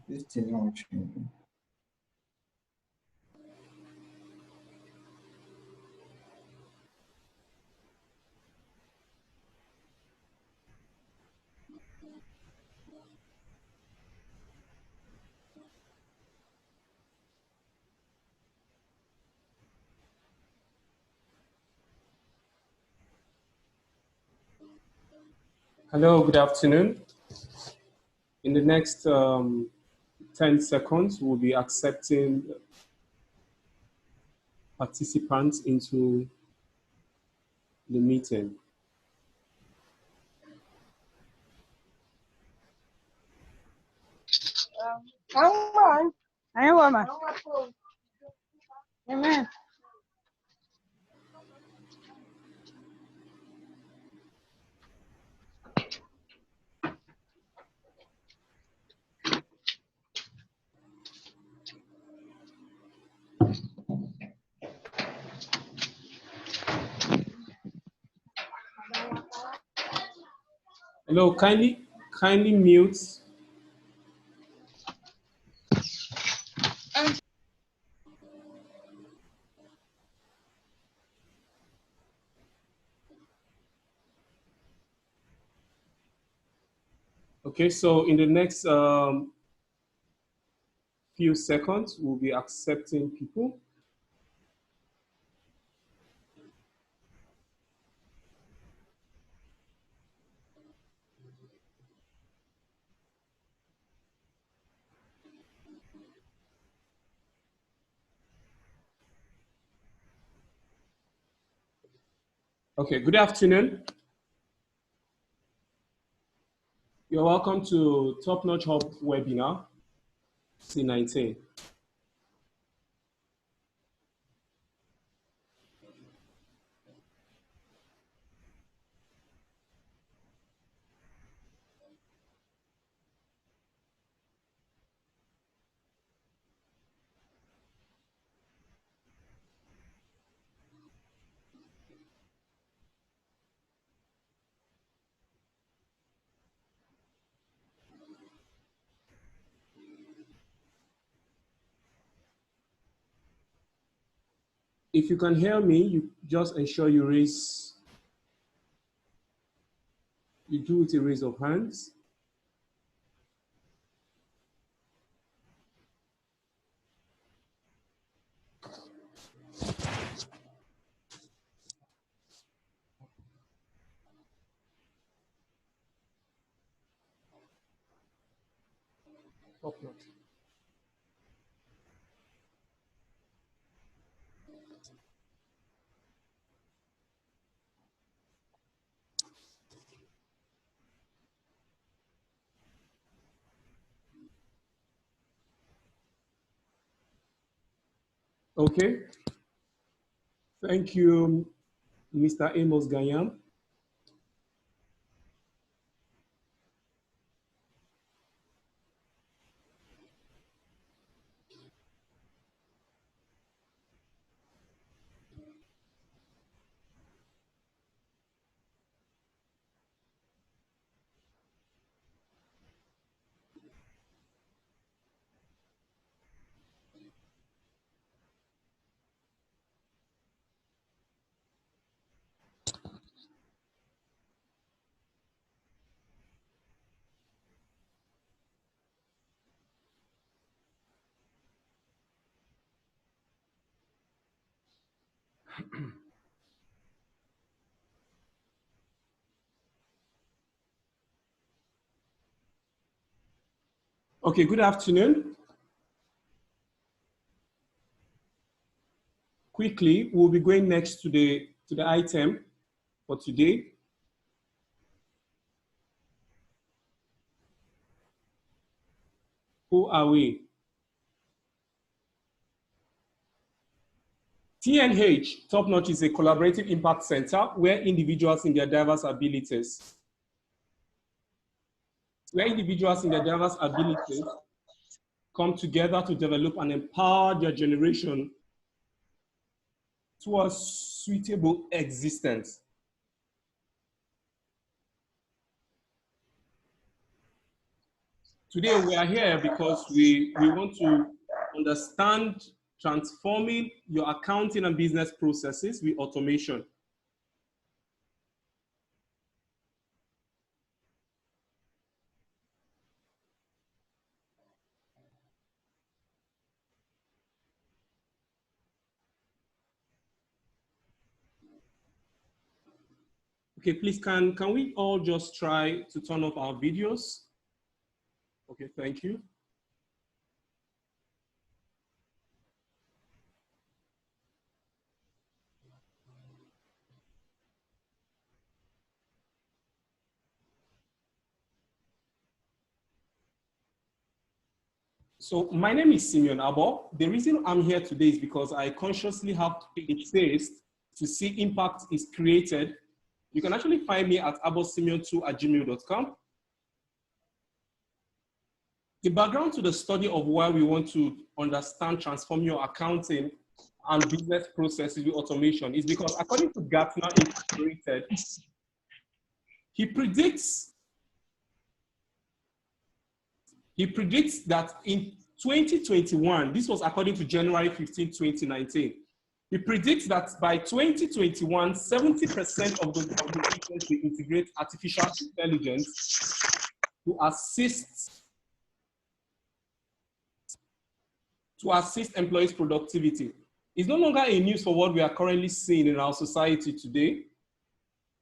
This thing now changing. Hello, good afternoon. In the next 10 seconds, we'll be accepting participants into the meeting. Come on. I want my. Amen. Hello, kindly mute. Okay, so in the next few seconds, we'll be accepting people. Okay, good afternoon. You're welcome to Top Notch Hub webinar C19. If you can hear me, you just ensure you do it a raise of hands. Top notch. Okay. Thank you, Mr. Amos Ganyam. Okay, good afternoon. Quickly, we'll be going next to the item for today. Who are we? TnH, Top Notch, is a collaborative impact center where individuals in their diverse abilities come together to develop and empower their generation towards suitable existence. Today we are here because we want to understand transforming your accounting and business processes with automation. Okay, please, can we all just try to turn off our videos? Okay, thank you. So my name is Simeon Abo. The reason I'm here today is because I consciously have a taste to see impact is created. You can actually find me at abosimeon2@gmail.com. The background to the study of why we want to understand transform your accounting and business processes with automation is because according to Gartner Incorporated, he predicts that in 2021, this was according to January 15, 2019, he predicts that by 2021, 70% of the organizations will integrate artificial intelligence to assist employees' productivity. It's no longer a news for what we are currently seeing in our society today.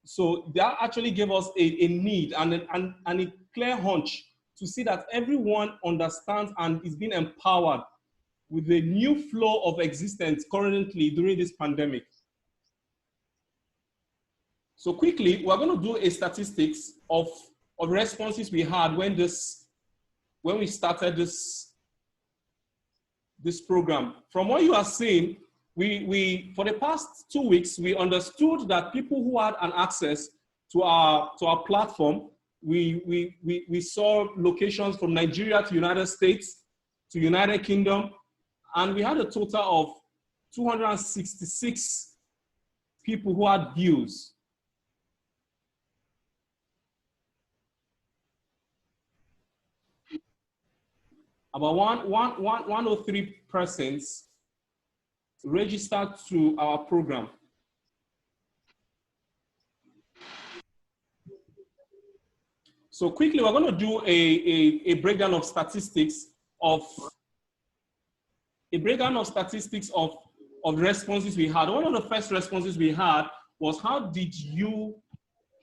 So that actually gave us a need and a clear hunch to see that everyone understands and is being empowered with the new flow of existence currently during this pandemic. So quickly, we're going to do a statistics of responses we had when we started this program. From what you are seeing, we for the past 2 weeks, we understood that people who had an access to our platform, we saw locations from Nigeria to United States to United Kingdom, and we had a total of 266 people who had views. About 103 persons registered to our program. So quickly, we're going to do a breakdown of statistics of responses we had. One of the first responses we had was, how did you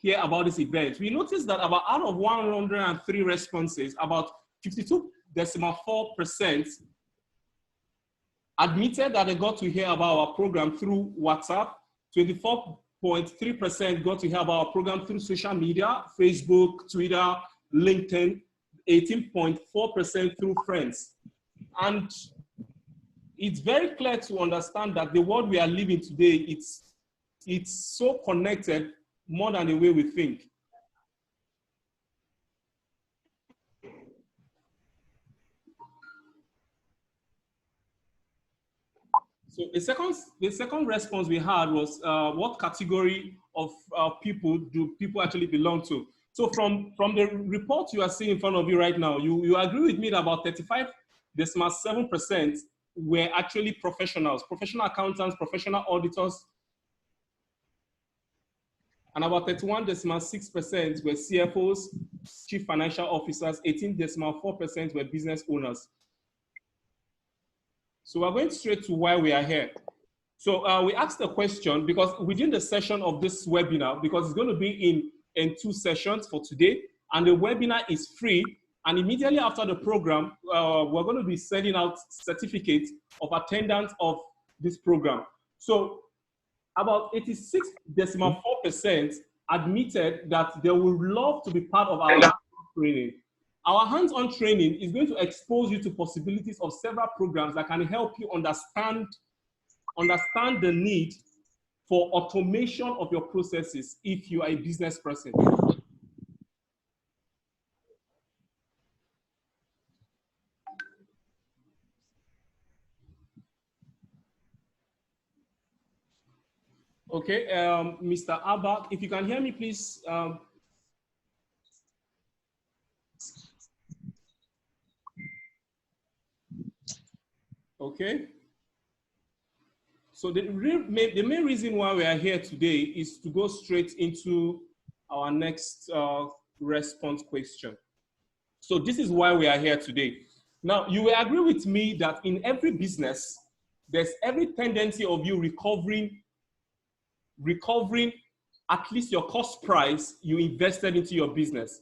hear about this event? We noticed that out of 103 responses, about 52.4% admitted that they got to hear about our program through WhatsApp. 24.3% got to hear about our program through social media, Facebook, Twitter, LinkedIn. 18.4% through friends. And it's very clear to understand that the world we are living today, it's so connected more than the way we think. So the second response we had was, what category of people do people actually belong to? So from the report you are seeing in front of you right now, you agree with me that about 35.7% were actually professionals, professional accountants, professional auditors, and about 31.6% were CFOs, chief financial officers, 18.4% were business owners. So we're going straight to why we are here. So we asked a question because within the session of this webinar, because it's going to be in 2 sessions for today, and the webinar is free. And immediately after the program, we're going to be sending out certificates of attendance of this program. So about 86.4% admitted that they would love to be part of our training. Our hands-on training is going to expose you to possibilities of several programs that can help you understand the need for automation of your processes if you are a business person. Okay, Mr. Abak, if you can hear me, please. Okay. So the main reason why we are here today is to go straight into our next response question. So this is why we are here today. Now, you will agree with me that in every business, there's every tendency of you recovering at least your cost price you invested into your business.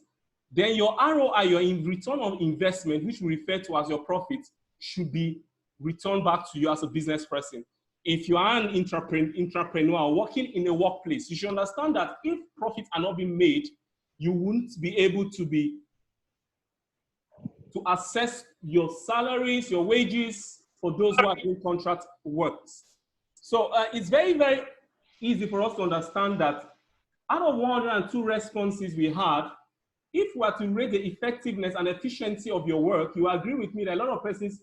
Then your ROI, your return on investment, which we refer to as your profit, should be returned back to you as a business person. If you are an entrepreneur working in a workplace, you should understand that if profits are not being made, you wouldn't be able to assess your salaries, your wages for those who are doing contract works. So it's very, very easy for us to understand that out of 102 responses we had, if we are to rate the effectiveness and efficiency of your work, you agree with me that a lot of persons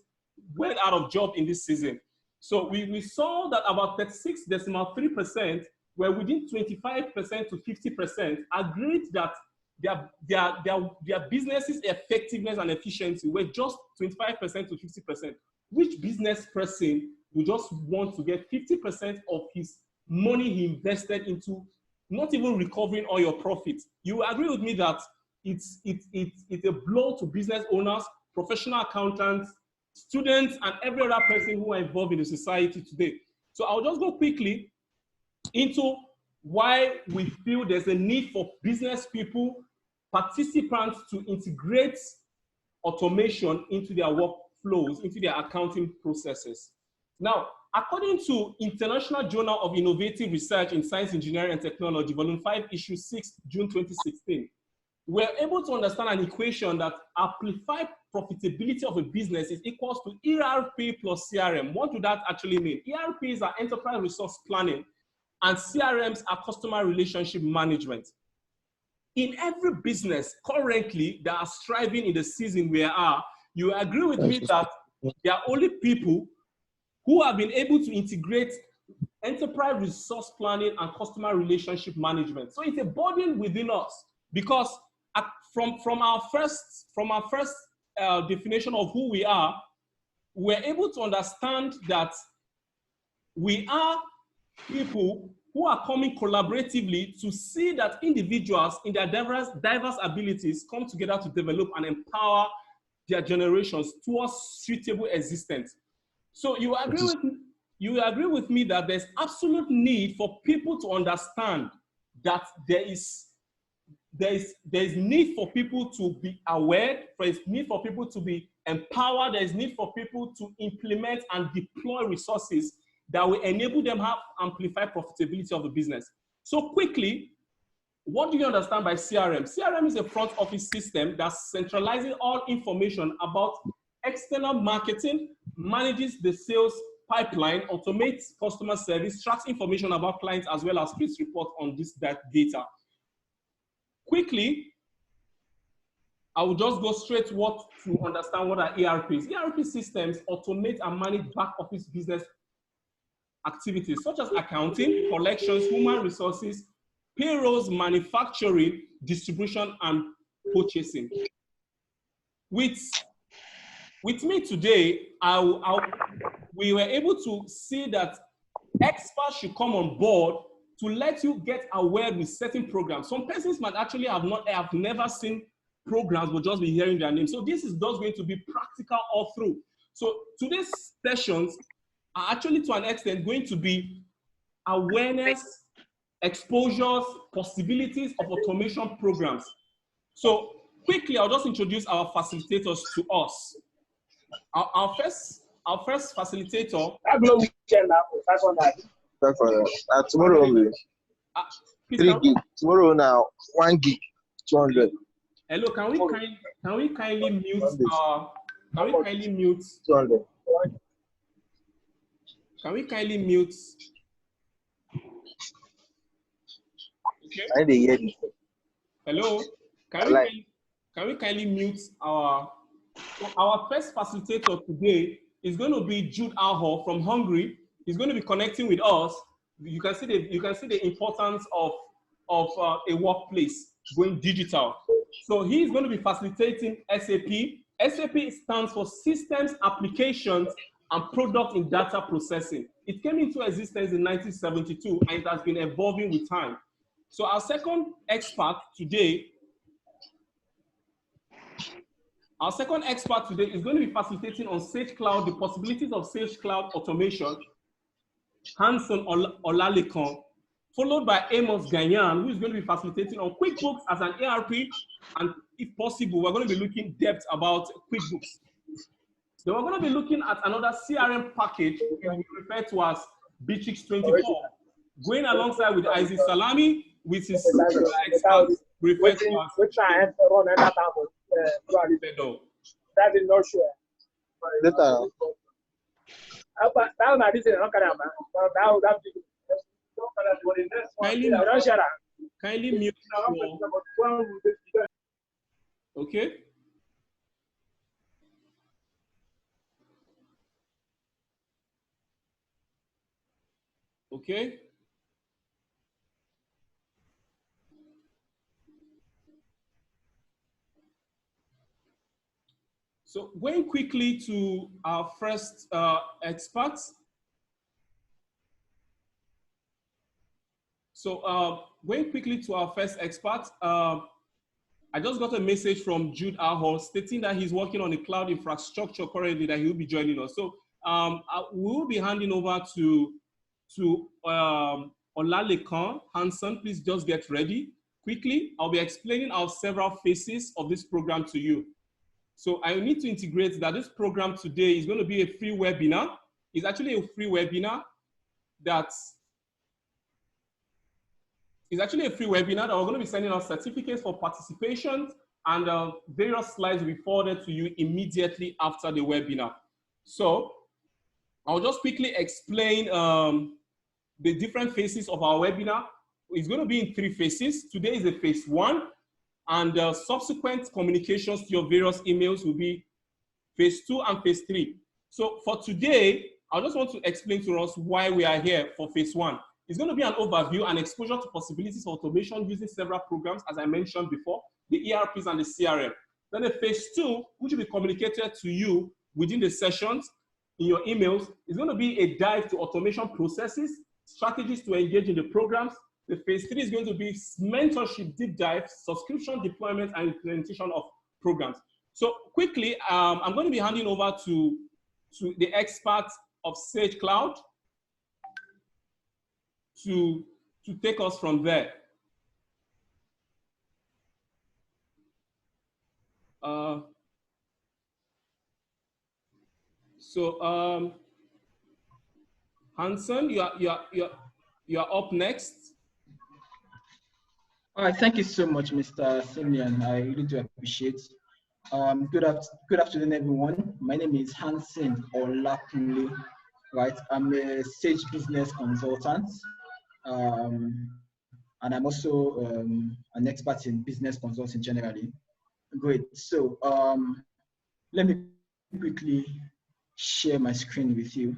went out of job in this season. So we saw that about 36.3% were within 25% to 50% agreed that their business's effectiveness and efficiency were just 25% to 50%. Which business person would just want to get 50% of his money he invested into not even recovering all your profits? You agree with me that it's a blow to business owners, professional accountants, students, and every other person who are involved in the society today. So I'll just go quickly into why we feel there's a need for business people, participants to integrate automation into their workflows, into their accounting processes. Now, according to International Journal of Innovative Research in Science, Engineering, and Technology, Volume 5, Issue 6, June 2016, we're able to understand an equation that amplified profitability of a business is equals to ERP plus CRM. What do that actually mean? ERPs are enterprise resource planning, and CRMs are customer relationship management. In every business currently that are striving in the season we are, you agree with me that there are only people who have been able to integrate enterprise resource planning and customer relationship management. So it's a burden within us, because from our first definition of who we are, we're able to understand that we are people who are coming collaboratively to see that individuals in their diverse abilities come together to develop and empower their generations towards suitable existence. So you agree with me that there's absolute need for people to understand that there is need for people to be aware, there's need for people to be empowered, there's need for people to implement and deploy resources that will enable them have amplified profitability of the business. So quickly, what do you understand by CRM? CRM is a front office system that's centralizing all information about external marketing, manages the sales pipeline, automates customer service, tracks information about clients, as well as creates reports on that data. Quickly, I will just go straight to understand what are ERPs. ERP systems automate and manage back office business activities such as accounting, collections, human resources, payrolls, manufacturing, distribution, and purchasing. With me today, we were able to see that experts should come on board to let you get aware with certain programs. Some persons might actually have never seen programs, but just be hearing their name. So this is just going to be practical all through. So today's sessions are actually to an extent going to be awareness, exposures, possibilities of automation programs. So quickly, I'll just introduce our facilitators to us. Our first facilitator. Tomorrow only. 3 gig. Tomorrow now 1 gig, 200. Hello, can we kindly mute 200. Can we kindly mute? Okay. I didn't hear you. Hello. Can we kindly mute our first facilitator today is going to be Jude Aho from Hungary. He's going to be connecting with us. You can see the importance of a workplace going digital. So he's going to be facilitating SAP. SAP stands for Systems, Applications, and product in data processing. It came into existence in 1972 and it has been evolving with time. So our second expert today is going to be facilitating on Sage Cloud, the possibilities of Sage Cloud automation, Hanson Olalekan, followed by Amos Ganyan, who is going to be facilitating on QuickBooks as an ARP, and if possible, we're going to be looking depth about QuickBooks. Then we're going to be looking at another CRM package we refer to as Bitrix 24, going alongside with Isaac Salami, with his experts referred to as kindly mute okay. Okay. So going quickly to our first experts. So going quickly to our first expert, I just got a message from Jude Ahol stating that he's working on a cloud infrastructure currently that he will be joining us. So we will be handing over to Olalekan Hanson. Please just get ready quickly. I'll be explaining our several phases of this program to you. So I need to integrate that this program today is going to be a free webinar. It's actually a free webinar that we're going to be sending out certificates for participation, and various slides will be forwarded to you immediately after the webinar. So I'll just quickly explain the different phases of our webinar. It's going to be in 3 phases. Today is the phase 1, and subsequent communications to your various emails will be phase 2 and phase 3. So for today, I just want to explain to us why we are here for phase 1. It's going to be an overview and exposure to possibilities of automation using several programs, as I mentioned before, the ERPs and the CRM. Then the phase 2, which will be communicated to you within the sessions in your emails, is going to be a dive to automation processes, strategies to engage in the programs. The phase 3 is going to be mentorship, deep dive, subscription deployment, and implementation of programs. So quickly, I'm going to be handing over to the experts of Sage Cloud to take us from there. Hanson, you are up next. All right, thank you so much, Mr. Simeon. I really do appreciate. Good afternoon, everyone. My name is Hanson Olakunle. Right, I'm a Sage business consultant, and I'm also an expert in business consulting generally. Great. So let me quickly share my screen with you.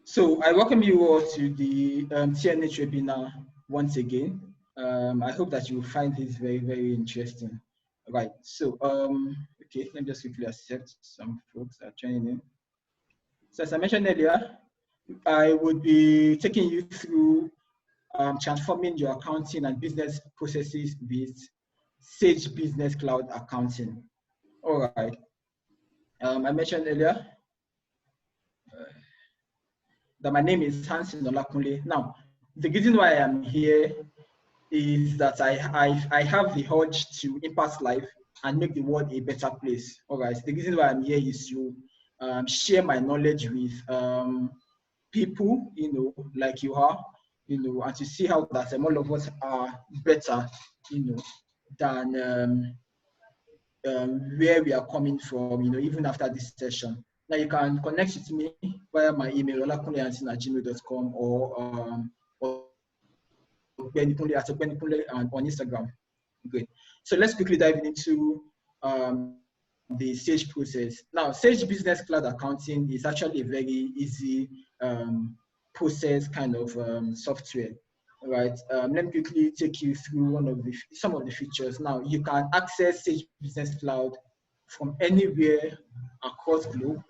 So I welcome you all to the TnH webinar once again. I hope that you will find this very, very interesting. Right. So okay, let me just quickly accept some folks that are joining in. So as I mentioned earlier, I would be taking you through transforming your accounting and business processes with Sage Business Cloud Accounting. All right. I mentioned earlier that my name is Hanson Olakunle. Now, the reason why I'm here is that I have the urge to impact life and make the world a better place. All right. The reason why I'm here is to share my knowledge with people, you know, like you are, you know, and to see how that all of us are better, you know, than where we are coming from, you know, even after this session. Now you can connect with me via my email, olakunle@gmail.com, or Benikunle on Instagram. Great. So let's quickly dive into the Sage process. Now, Sage Business Cloud Accounting is actually a very easy process kind of software. Right. Let me quickly take you through some of the features. Now, you can access Sage Business Cloud from anywhere across the globe.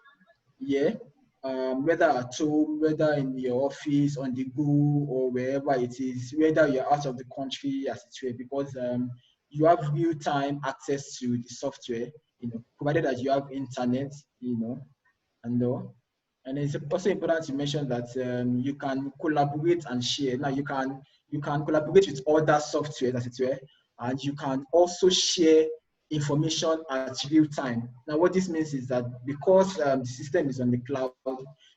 yeah, whether at home, whether in your office, on the go, or wherever it is, whether you're out of the country, as it were, because you have real-time access to the software, provided that you have internet, and all. And it's also important to mention that you can collaborate and share. Now you can collaborate with other software, as it were, and you can also share information at real time. Now what this means is that because the system is on the cloud,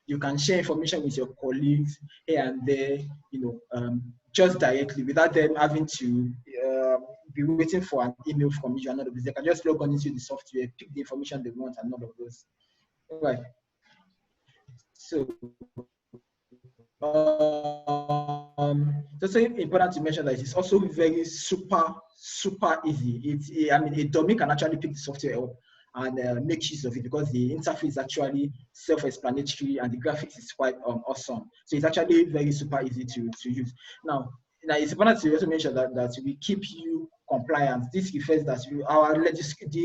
you can share information with your colleagues here and there, just directly without them having to be waiting for an email from you and all of this. They can just log on into the software, pick the information they want and all of those. Right. So it's also important to mention that it's also very super easy. A dummy can actually pick the software up and make use of it because the interface is actually self-explanatory and the graphics is quite awesome. So it's actually very super easy to use. Now it's important to also mention that we keep you compliant. This refers that the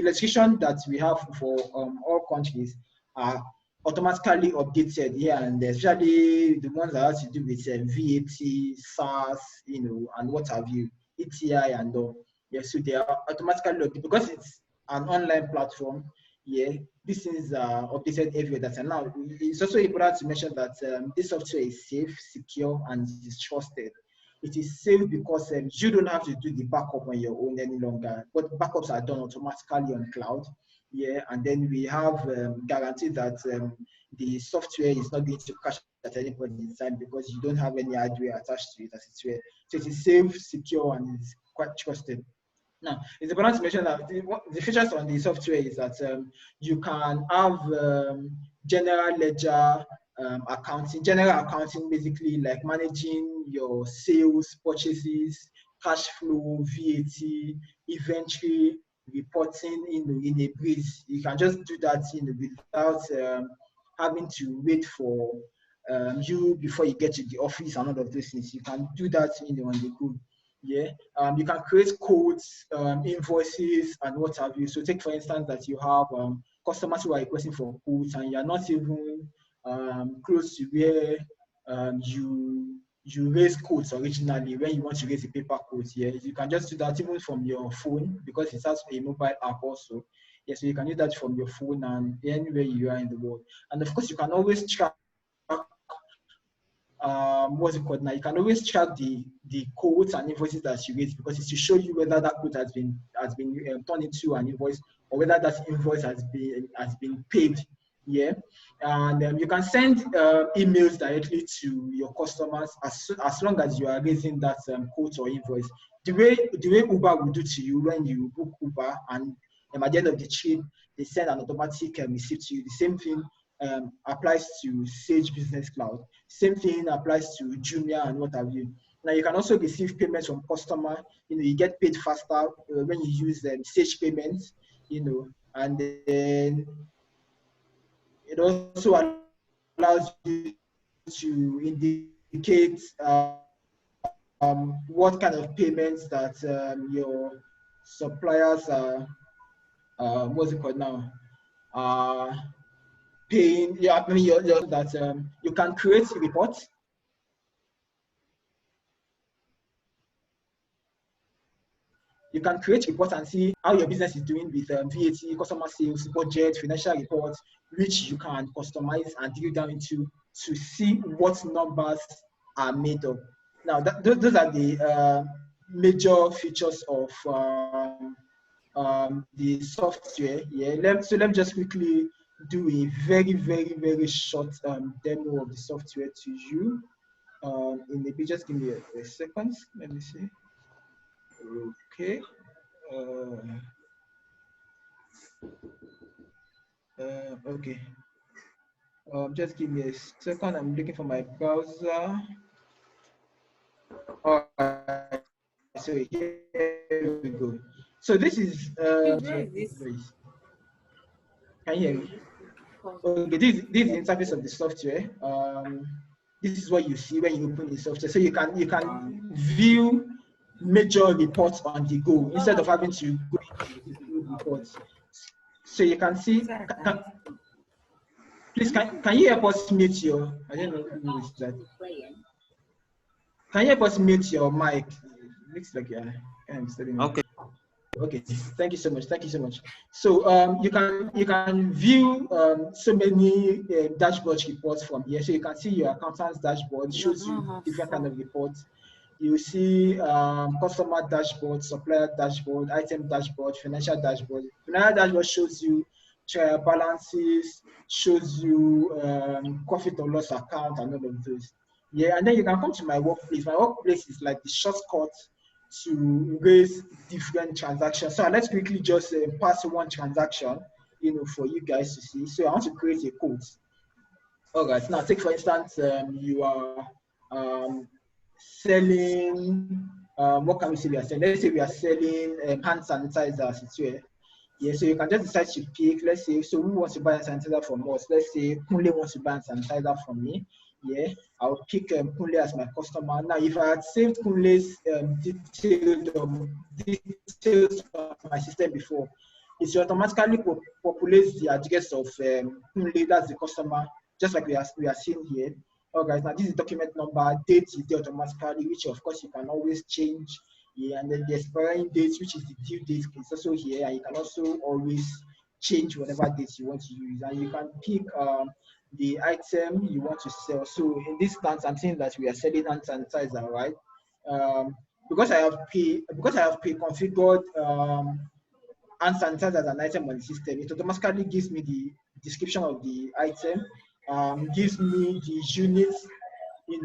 legislation that we have for all countries are automatically updated here and there, especially the ones that have to do with VAT, SARS, and what have you, ETI and all. Yeah, so they are automatically updated because it's an online platform. Yeah, these things are updated every day. And now it's also important to mention that this software is safe, secure, and is trusted. It is safe because you don't have to do the backup on your own any longer, but backups are done automatically on cloud. Yeah, and then we have guaranteed that the software is not going to crash at any point in time because you don't have any hardware attached to it, as it were. So it is safe, secure, and it's quite trusted. Now, it's important to mention that the features on the software is that you can have general ledger accounting. General accounting basically like managing your sales, purchases, cash flow, VAT, inventory, reporting in a breeze. You can just do that without having to wait for you before you get to the office and all of those things. You can do that on the go. Yeah, you can create codes, invoices, and what have you. So take for instance that you have customers who are requesting for quotes and you're not even close to where you raise quotes originally when you want to raise a paper quote. Yeah, you can just do that even from your phone because it has a mobile app also. Yeah, so you can do that from your phone and anywhere you are in the world. And of course, you can always track what's it called now? You can always track the quotes and invoices that you raise because it's to show you whether that quote has been turned into an invoice or whether that invoice has been paid. Yeah, and you can send emails directly to your customers as long as you are raising that quote or invoice. The way Uber will do to you when you book Uber and at the end of the trip they send an automatic receipt to you. The same thing applies to Sage Business Cloud. Same thing applies to Jumia and what have you. Now you can also receive payments from customer. You get paid faster when you use Sage payments. And then it also allows you to indicate what kind of payments that your suppliers are. What's it called now? Paying. Yeah, I mean, that you can create reports. You can create reports and see how your business is doing with VAT, customer sales, budget, financial reports, which you can customize and drill down into to see what numbers are made of. Now, those are the major features of the software. Yeah, so let me just quickly do a very short demo of the software to you. In the just give me a second. Let me see. Okay. Okay. Just give me a second. I'm looking for my browser. All right. So here we go. So this is. Can you hear me? Okay. This is the interface of the software. This is what you see when you open the software. So you can view major reports on the go instead of having to go into reports. So you can see. Please, can you help us mute your, I don't know who is that. Can you help us mute your mic? It looks like you're kind of studying. Okay. Okay, thank you so much. Thank you so much. So you can view so many dashboard reports from here. So you can see your accountant's dashboard shows you different kind of reports. You see customer dashboard, supplier dashboard, item dashboard, financial dashboard. Financial dashboard shows you trial balances, shows you profit or loss account and all of those. Yeah, and then you can come to my workplace. My workplace is like the shortcut to raise different transactions. So let's quickly just pass one transaction, for you guys to see. So I want to create a code. All right. Now take for instance, you are selling. What can we say we are selling? Let's say we are selling hand sanitizers. Yeah. So you can just decide to pick. Let's say, so who wants to buy a sanitizer from us? Let's say Kunle wants to buy a sanitizer from me. Yeah, I'll pick Kunle as my customer. Now, if I had saved Kunle's details on my system before, it automatically populates the address of Kunle, that's the customer, just like we are seeing here. All right, now this is document number, date is there automatically, which of course you can always change. Yeah, and then the expiring date, which is the due date, is also here, and you can also always change whatever dates you want to use, and you can pick the item you want to sell. So in this instance, I'm saying that we are selling hand sanitizer, right? Because I have pre-configured hand sanitizer as an item on the system, it automatically gives me the description of the item, gives me the units,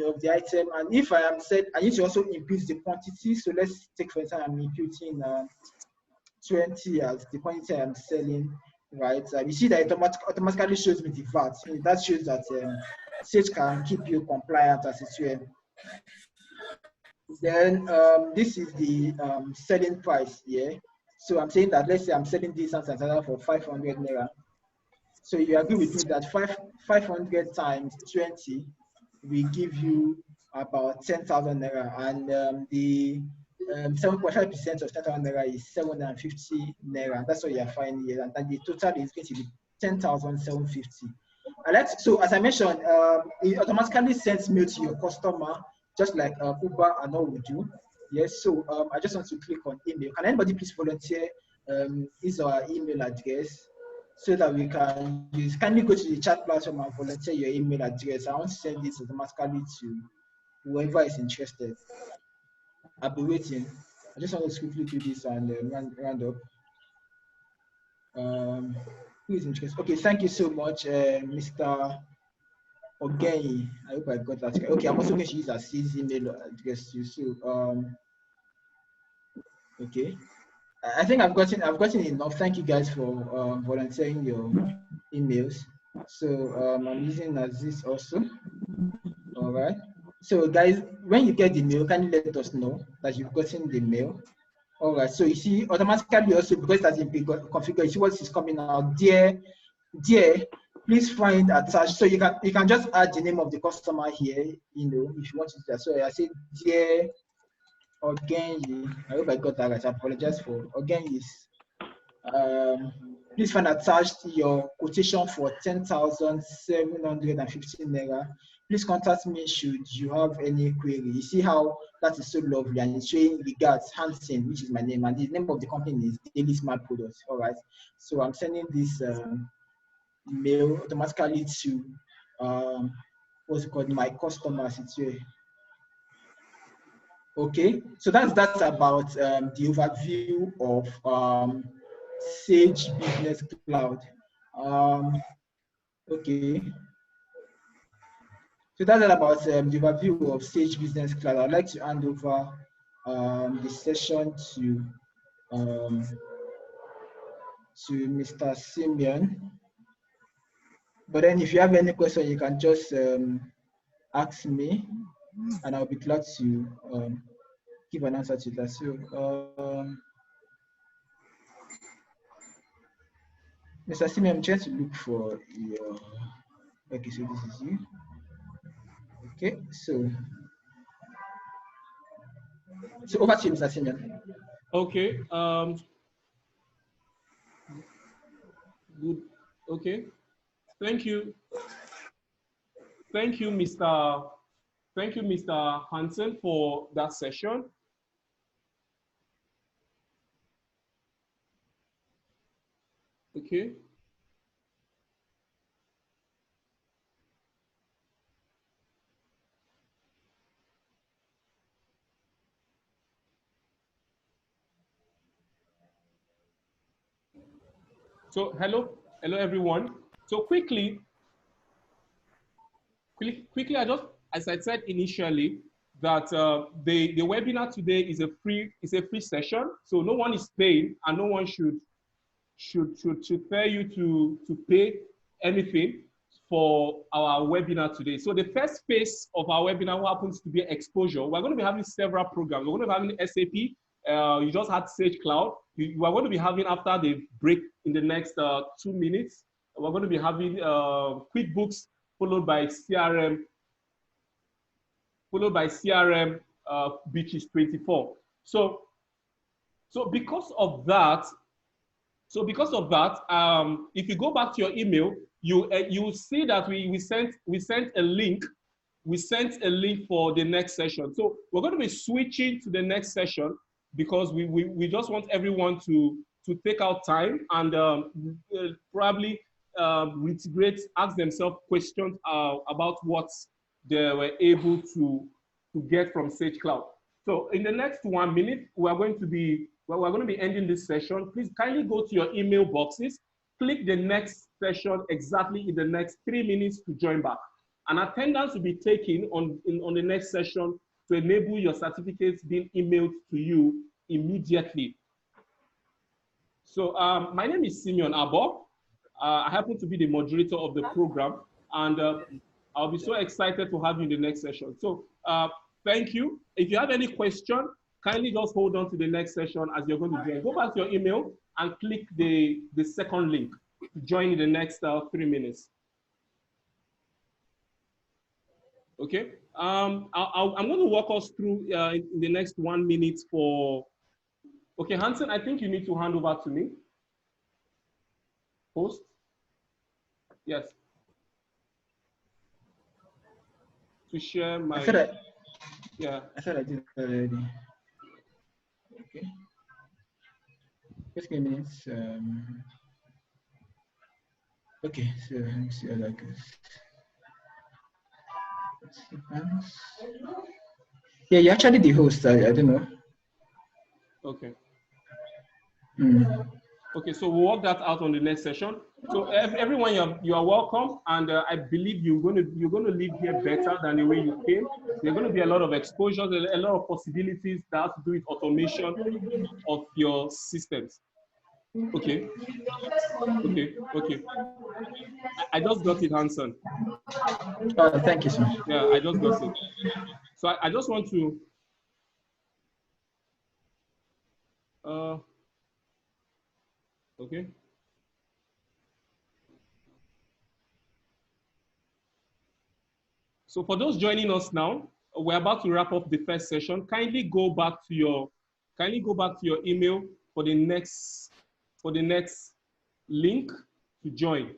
of the item. And if I am said, I need to also input the quantity. So let's take for instance, I'm inputting 20 as the quantity I'm selling, right? You see that it automatically shows me the VAT. That shows that Sage can keep you compliant as it's well. Then this is the selling price here. Yeah? So I'm saying that, let's say I'm selling this sanitizer for 500 naira. So you agree with me that 500 times 20 will give you about 10,000 naira, and the 7.5% of 10,000 naira is 750 naira. That's what you are finding here, and then the total is going to be 10,750. So as I mentioned, it automatically sends mail to your customer, just like Uber and all we do. Yes, so I just want to click on email. Can anybody please volunteer his or her email address so that we can use? Kindly go to the chat platform and volunteer your email address. I want to send this automatically to whoever is interested. I'll be waiting. I just want to quickly do this and round up. Who is interested? Okay, thank you so much, Mr. Ogeni. I hope I got that. Okay, I'm also going to use his email address too. So, okay. I think I've gotten enough. Thank you guys for volunteering your emails. So I'm using Aziz also. All right. So guys, when you get the mail, can you let us know that you've gotten the mail? All right. So you see automatically also, because that's been configured, you see what is coming out. Dear, please find attached. So you can just add the name of the customer here. If you want to do that. So I say dear Ogeni. I hope I got that right. I apologize for Ogeni. Please find attached your quotation for 10,750 naira. Please contact me should you have any query. You see how that is so lovely, and it's showing regards Hansen, which is my name, and the name of the company is Daily Smart Products. All right. So I'm sending this mail automatically to what's it called, my customers. It's here. Okay, so that's about the overview of Sage Business Cloud. Okay, so that's all about the overview of Sage Business Cloud. I'd like to hand over the session to Mr. Simeon. But then if you have any question, you can just ask me, and I'll be glad to give an answer to that. So, Mr. Simeon, I'm trying to look for your. Okay, so this is you. Okay, so over to you, Mr. Simeon. Okay. Good. Okay. Thank you. Thank you, Mr. Thank you, Mr. Hansen, for that session. Okay. So hello everyone. So quickly, I just, as I said initially, that the webinar today is a free session. So no one is paying, and no one should pay you to pay anything for our webinar today. So the first phase of our webinar happens to be exposure. We're going to be having several programs. We're going to be having SAP. You just had Sage Cloud. You are going to be having, after the break in the next 2 minutes, we're going to be having QuickBooks, followed by CRM, which is 24. So because of that, if you go back to your email, you see that we sent a link. We sent a link for the next session. So we're going to be switching to the next session because we just want everyone to take out time and probably integrate, ask themselves questions about what they were able to get from Sage Cloud. So in the next 1 minute, we're going to be ending this session. Please kindly go to your email boxes, click the next session exactly in the next 3 minutes to join back. An attendance will be taken on the next session to enable your certificates being emailed to you immediately. So my name is Simeon Abo. I happen to be the moderator of the program, and I'll be so excited to have you in the next session. So thank you. If you have any question, kindly just hold on to the next session as you're going to join. Go back to your email and click the second link to join in the next 3 minutes. Okay. I'm going to walk us through in the next 1 minute for. Okay, Hansen, I think you need to hand over to me. Host. Yes. To share my. Yeah. I thought I did already. Okay. Just give me minutes. Okay, so let me see how that goes. Yeah, you're actually the host. I don't know. Okay. Mm. Okay, so we'll work that out on the next session. So everyone, you are welcome, and I believe you're going to leave here better than the way you came. There's going to be a lot of exposures, a lot of possibilities that have to do with automation of your systems. Okay. I just got it, Hansen. Oh, thank you so much. Yeah, I just got it. So I just want to. Okay. So for those joining us now, we're about to wrap up the first session. Kindly go back to your email for the next link to join.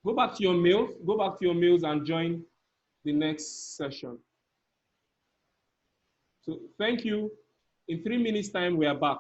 Go back to your mails and join the next session. So thank you. In 3 minutes time, we are back.